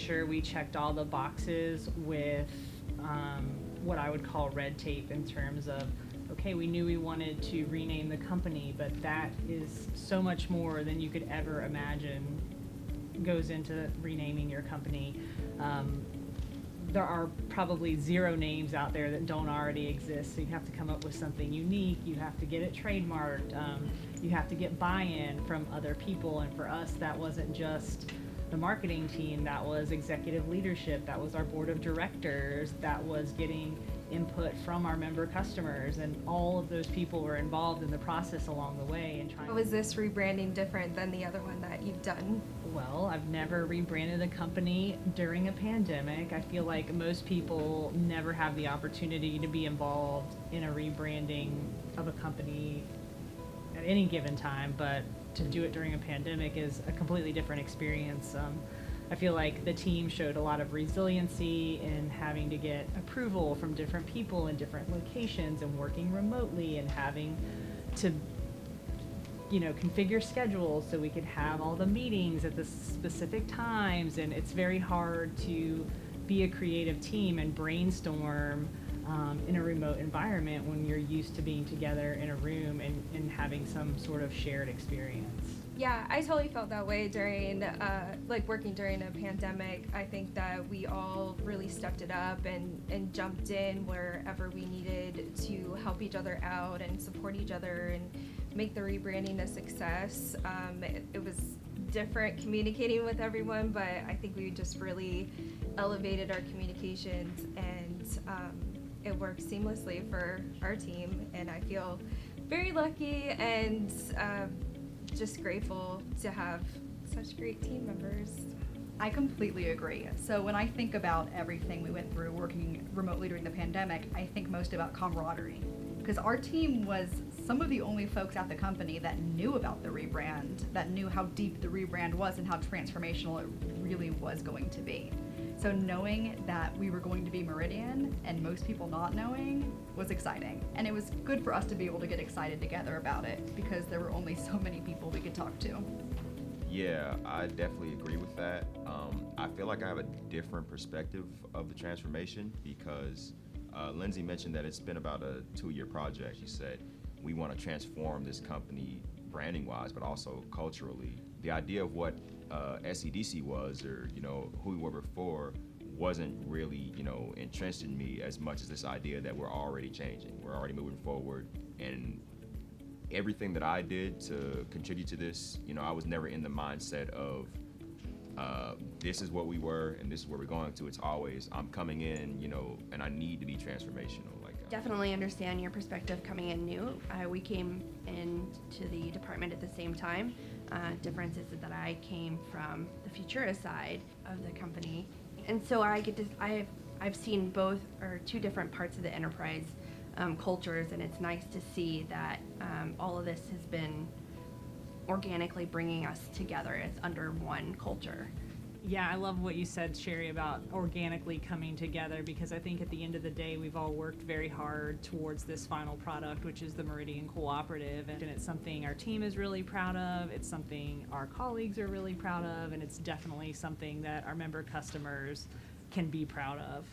sure we checked all the boxes with what I would call red tape in terms of, okay, we knew we wanted to rename the company, but that is so much more than you could ever imagine goes into renaming your company. There are probably 0 names out there that don't already exist, so you have to come up with something unique. You have to get it trademarked. You have to get buy-in from other people, and for us, that wasn't just the marketing team, that was executive leadership, that was our board of directors, that was getting input from our member customers, and all of those people were involved in the process along the way and trying. How is this rebranding different than the other one that you've done? Well, I've never rebranded a company during a pandemic. I feel like most people never have the opportunity to be involved in a rebranding of a company at any given time, but to do it during a pandemic is a completely different experience. I feel like the team showed a lot of resiliency in having to get approval from different people in different locations and working remotely and having to configure schedules so we could have all the meetings at the specific times. And it's very hard to be a creative team and brainstorm in a remote environment when you're used to being together in a room and having some sort of shared experience. Yeah, I totally felt that way during, working during a pandemic. I think that we all really stepped it up and jumped in wherever we needed to help each other out and support each other and make the rebranding a success. It was different communicating with everyone, but I think we just really elevated our communications, and it worked seamlessly for our team. And I feel very lucky and just grateful to have such great team members. I completely agree. So when I think about everything we went through working remotely during the pandemic, I think most about camaraderie. Because our team was some of the only folks at the company that knew about the rebrand, that knew how deep the rebrand was and how transformational it really was going to be. So knowing that we were going to be Meridian and most people not knowing was exciting. And it was good for us to be able to get excited together about it because there were only so many people we could talk to. Yeah, I definitely agree with that. I feel like I have a different perspective of the transformation because Lindsay mentioned that it's been about a 2-year project. She said, we want to transform this company branding-wise, but also culturally. The idea of what SEDC was, or who we were before, wasn't really entrenched in me as much as this idea that we're already changing, we're already moving forward, and everything that I did to contribute to this, I was never in the mindset of this is what we were and this is where we're going to. It's always I'm coming in, and I need to be transformational. Definitely understand your perspective coming in new. We came into the department at the same time. Difference is that I came from the Futura side of the company, and so I've seen both or 2 different parts of the enterprise cultures, and it's nice to see that all of this has been organically bringing us together as under one culture. Yeah, I love what you said, Sherry, about organically coming together, because I think at the end of the day, we've all worked very hard towards this final product, which is the Meridian Cooperative. And it's something our team is really proud of. It's something our colleagues are really proud of. And it's definitely something that our member customers can be proud of.